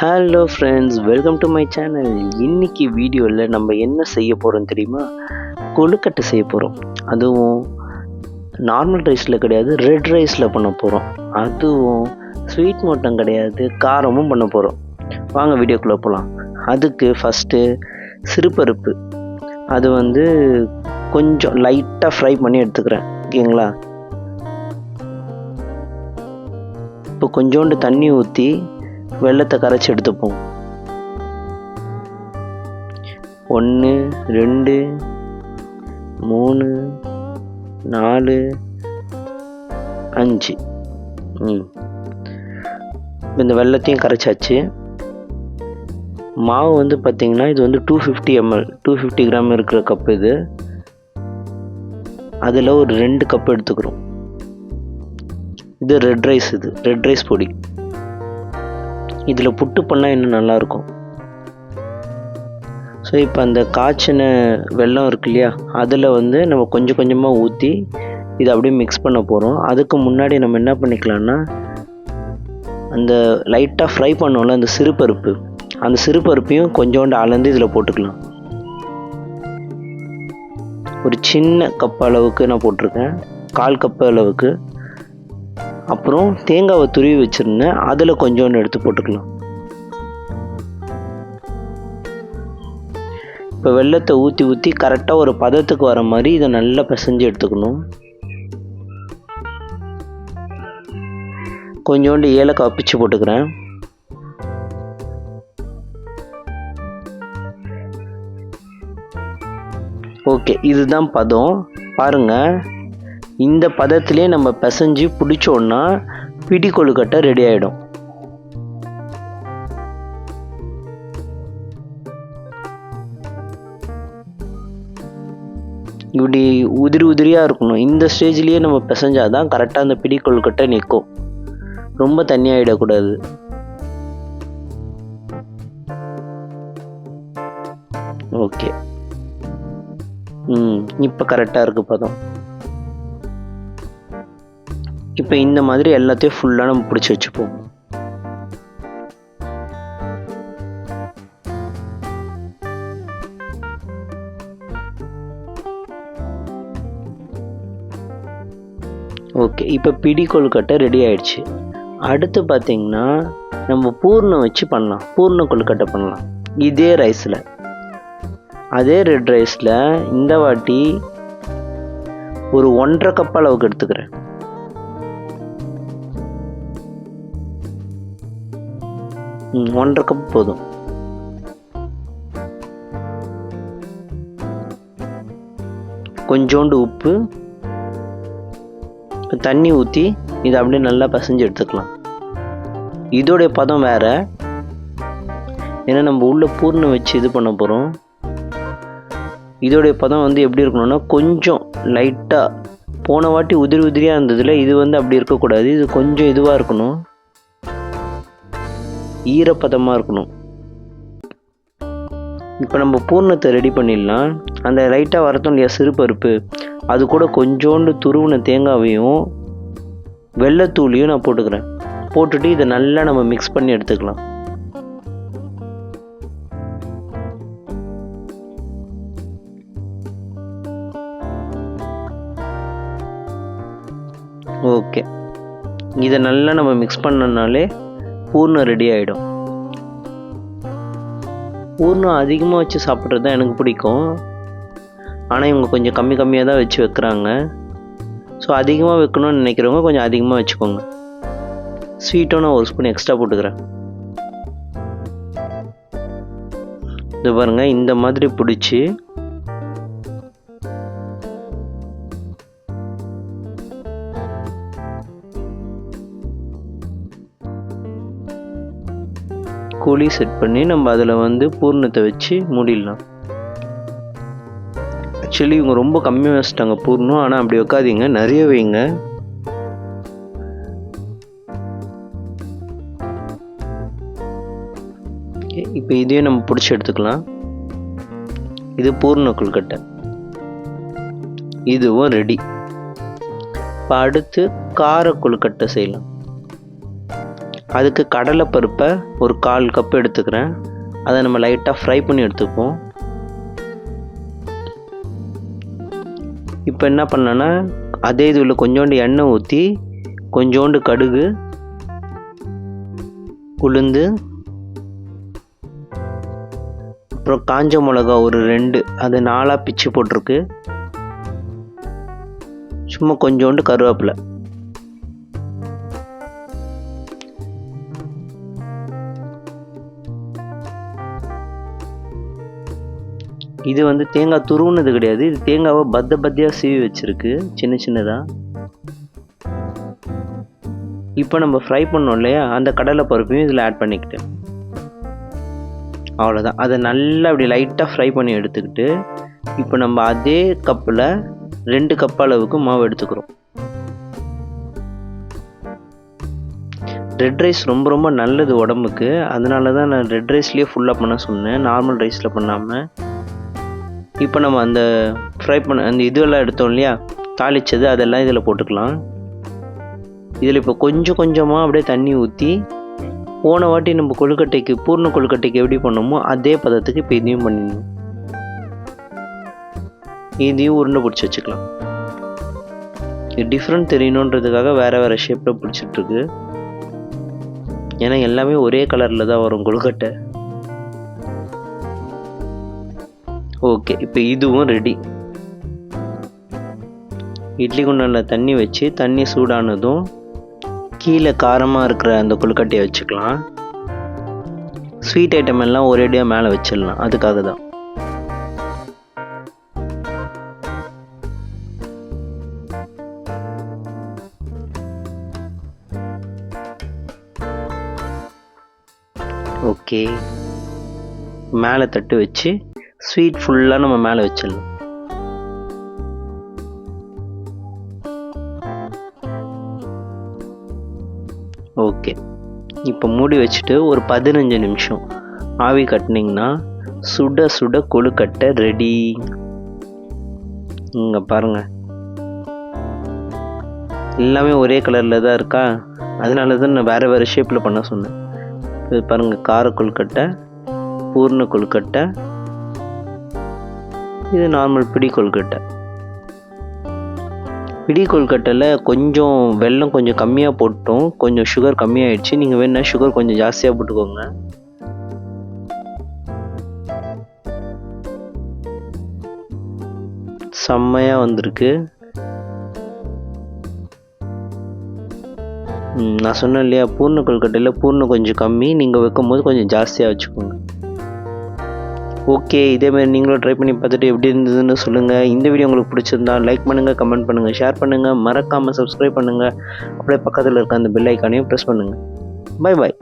Hello friends, welcome to my channel. இன்னைக்கு வீடியோவில் நம்ம என்ன செய்ய போகிறோம் தெரியுமா? கொழுக்கட்டை செய்ய போகிறோம். அதுவும் நார்மல் ரைஸில் கிடையாது, ரெட் ரைஸில் பண்ண போகிறோம். அதுவும் ஸ்வீட் மட்டும் கிடையாது, காரமும் பண்ண போகிறோம். வாங்க வீடியோக்குள்ளே போகலாம். அதுக்கு ஃபஸ்ட்டு சிறுபருப்பு, அது கொஞ்சம் லைட்டாக ஃப்ரை பண்ணி எடுத்துக்கிறேன். ஓகேங்களா? இப்போ கொஞ்சோண்டு தண்ணி ஊற்றி வெல்லத்தை கரைச்சி எடுத்துப்போம். 1 2 3 4 5 இந்த வெல்லத்தையும் கரைச்சாச்சு. மாவு பார்த்திங்கன்னா இது 250 ml 250 கிராம் இருக்கிற கப்பு. இது அதில் ஒரு 2 கப் எடுத்துக்கிறோம். இது ரெட் ரைஸ், இது ரெட் ரைஸ் பொடி. இதில் புட்டு பண்ணால் இன்னும் நல்லாயிருக்கும். ஸோ இப்போ அந்த காய்ச்சின வெல்லம் இருக்கு இல்லையா, அதில் நம்ம கொஞ்சம் கொஞ்சமாக ஊற்றி இதை அப்படியே மிக்ஸ் பண்ண போகிறோம். அதுக்கு முன்னாடி நம்ம என்ன பண்ணிக்கலாம்னா, அந்த லைட்டாக ஃப்ரை பண்ணோம்ல அந்த சிறுபருப்பு, அந்த சிறுபருப்பையும் கொஞ்சோண்டு அளந்து இதில் போட்டுக்கலாம். ஒரு சின்ன கப் அளவுக்கு நான் போட்டிருக்கேன், 1/4 கப் அளவுக்கு. அப்புறம் தேங்காவை துருவி வச்சுருந்தேன், அதில் கொஞ்சோண்டு எடுத்து போட்டுக்கலாம். இப்போ வெல்லத்தை ஊற்றி ஊற்றி கரெக்டாக ஒரு பதத்துக்கு வர மாதிரி இதை நல்லா பிசைஞ்சு எடுத்துக்கணும். கொஞ்சோண்டு ஏலக்காய் பிச்சு போட்டுக்கிறேன். ஓகே, இதுதான் பதம். பாருங்கள், இந்த பதத்திலே நம்ம பிசைஞ்சு பிடிச்சோன்னா பிடி கொழுக்கட்டை ரெடி ஆகிடும். இப்படி உதிரி உதிரியாக இருக்கணும். இந்த ஸ்டேஜ்லேயே நம்ம பிசைஞ்சாதான் கரெக்டாக அந்த பிடி கொழுக்கட்டை நிற்கும். ரொம்ப தண்ணியாகிடக்கூடாது. ஓகே, இப்போ கரெக்டாக இருக்குது பதம். இப்போ இந்த மாதிரி எல்லாத்தையும் ஃபுல்லாக நம்ம பிடிச்சி வச்சுப்போம். ஓகே, இப்போ பிடி கொழுக்கட்டை ரெடி ஆயிடுச்சு. அடுத்து பார்த்திங்கன்னா நம்ம பூர்ணம் வச்சு பண்ணலாம். பூர்ண கொழுக்கட்டை பண்ணலாம் இதே ரைஸில், அதே ரெட் ரைஸில். இந்த வாட்டி ஒரு 1.5 கப் அளவுக்கு எடுத்துக்கிறேன். ஒன்றரை கப் போதும். கொஞ்சோண்டு உப்பு, தண்ணி ஊற்றி இதை அப்படியே நல்லா பிசைஞ்சு எடுத்துக்கலாம். இதோடைய பதம் வேறு, ஏன்னா நம்ம உள்ள பூர்ணம் வச்சு இது பண்ண போகிறோம். இதோடைய பதம் எப்படி இருக்கணும்னா, கொஞ்சம் லைட்டாக போன வாட்டி உதிரி உதிரியாக இருந்ததில் இது அப்படி இருக்கக்கூடாது. இது கொஞ்சம் இதுவாக இருக்கணும், ஈரப்பதமாக இருக்கணும். இப்போ நம்ம பூர்ணத்தை ரெடி பண்ணிடலாம். அந்த லைட்டாக வரட்டும் இல்லையா சிறுபருப்பு, அது கூட கொஞ்சோண்டு துருவின தேங்காவையும் வெள்ளைத்தூளியும் நான் போட்டுக்கிறேன். போட்டுட்டு இதை நல்லா நம்ம மிக்ஸ் பண்ணி எடுத்துக்கலாம். ஓகே, இதை நல்லா நம்ம மிக்ஸ் பண்ணனாலே பூர்ணம் ரெடி ஆகிடும். பூர்ணம் அதிகமாக வச்சு சாப்பிட்றது தான் எனக்கு பிடிக்கும். ஆனால் இவங்க கொஞ்சம் கம்மியாக தான் வச்சு வைக்கிறாங்க. ஸோ அதிகமாக வைக்கணும்னு நினைக்கிறவங்க கொஞ்சம் அதிகமாக வச்சுக்கோங்க. ஸ்வீட்டும் நான் 1 ஸ்பூன் எக்ஸ்ட்ரா போட்டுக்கிறேன். இது பாருங்கள், இந்த மாதிரி பிடிச்சி கோழி செட் பண்ணி நம்ம அதில் பூர்ணத்தை வச்சு மூடிடலாம். ஆக்சுவலி இவங்க ரொம்ப கம்மியாக வச்சுட்டாங்க பூர்ணம், ஆனால் அப்படி வைக்காதீங்க, நிறைய வைங்க. இப்போ இதையும் நம்ம பிடிச்சி எடுத்துக்கலாம். இது பூர்ண கொழுக்கட்டை, இதுவும் ரெடி. இப்போ அடுத்து கார கொழுக்கட்டை செய்யலாம். அதுக்கு கடலைப்பருப்பை ஒரு 1/4 கப் எடுத்துக்கிறேன். அதை நம்ம லைட்டாக ஃப்ரை பண்ணி எடுத்துப்போம். இப்போ என்ன பண்ணேன்னா அதே இதில் கொஞ்சோண்டு எண்ணெய் ஊற்றி கொஞ்சோண்டு கடுகு, உளுந்து, அப்புறம் காஞ்ச மிளகா ஒரு 2 அது 4 பிச்சு போட்டிருக்கு, சும்மா கொஞ்சோண்டு கருவேப்பிலை, இது வந்து தேங்காய் துருவுனது கிடையாது, இது தேங்காவை பத்தியாக சீவி வச்சிருக்கு சின்ன சின்னதாக. இப்போ நம்ம ஃப்ரை பண்ணோம் இல்லையா, அந்த கடலை பருப்பையும் இதில் ஆட் பண்ணிக்கிட்டேன். அவ்வளோதான். அதை நல்லா அப்படி லைட்டாக ஃப்ரை பண்ணி எடுத்துக்கிட்டு இப்போ நம்ம அதே கப்பில் 2 கப் அளவுக்கு மாவு எடுத்துக்கிறோம். ரெட் ரைஸ் ரொம்ப ரொம்ப நல்லது உடம்புக்கு, அதனால தான் நான் ரெட் ரைஸ்லேயே ஃபுல்லாக பண்ண சொன்னேன், நார்மல் ரைஸில் பண்ணாமல். இப்போ நம்ம அந்த ஃப்ரை பண்ண அந்த இதுவெல்லாம் எடுத்தோம் இல்லையா, தாளித்தது, அதெல்லாம் இதில் போட்டுக்கலாம். இதில் இப்போ கொஞ்சம் கொஞ்சமாக அப்படியே தண்ணி ஊற்றி, போன வாட்டி நம்ம கொழுக்கட்டைக்கு பூர்ண கொழுக்கட்டைக்கு எப்படி பண்ணோமோ அதே பதத்துக்கு இப்போ இதையும் பண்ணிடணும். இதையும் உருண்டை பிடிச்சி வச்சுக்கலாம். இது டிஃப்ரெண்ட் தெரியணுன்றதுக்காக வேறு ஷேப்பில் பிடிச்சிட்ருக்கு. ஏன்னா எல்லாமே ஒரே கலரில் தான் வரும் கொழுக்கட்டை. ஓகே, இப்போ இதுவும் ரெடி. இட்லி குண்டானில் தண்ணி வச்சு தண்ணி சூடானதும் கீழே காரமாக இருக்கிற அந்த கொழுக்கட்டையை வச்சுக்கலாம். ஸ்வீட் ஐட்டம் எல்லாம் ஒரேடியாக மேலே வச்சிடலாம், அதுக்காக தான். ஓகே, மேலே தட்டு வச்சு ஸ்வீட் ஃபுல்லாக நம்ம மேலே வச்சிடலாம். ஓகே, இப்போ மூடி வச்சுட்டு ஒரு 15 நிமிஷம் ஆவி கட்டினீங்கன்னா சுட சுட கொழுக்கட்டை ரெடி. இங்கே பாருங்கள், எல்லாமே ஒரே கலரில் தான் இருக்கா, அதனால தான் நான் வேறு ஷேப்பில் பண்ண சொன்னேன். இது பாருங்கள், கார கொழுக்கட்டை, பூர்ண கொழுக்கட்டை, இது நார்மல் பிடி கொழுக்கட்டை. பிடி கொழுக்கட்டையில் கொஞ்சம் வெல்லம் கொஞ்சம் கம்மியாக போட்டோம், கொஞ்சம் சுகர் கம்மியாகிடுச்சு. நீங்கள் வேணால் சுகர் கொஞ்சம் ஜாஸ்தியாக போட்டுக்கோங்க. செம்மையாக வந்திருக்கு. நான் சொன்னேன் இல்லையா, பூர்ண கொழுக்கட்டையில் பூர்ணம் கொஞ்சம் கம்மி, நீங்கள் வைக்கும்போது கொஞ்சம் ஜாஸ்தியாக வச்சுக்கோங்க. ஓகே, இதேமாதிரி நீங்களும் ட்ரை பண்ணி பார்த்துட்டு எப்படி இருந்ததுன்னு சொல்லுங்கள். இந்த வீடியோ உங்களுக்கு பிடிச்சிருந்தா லைக் பண்ணுங்கள், கமெண்ட் பண்ணுங்கள், ஷேர் பண்ணுங்கள், மறக்காமல் சப்ஸ்கிரைப் பண்ணுங்கள். அப்படியே பக்கத்தில் இருக்க அந்த பெல் ஐக்கானையும் ப்ரெஸ் பண்ணுங்கள். Bye bye.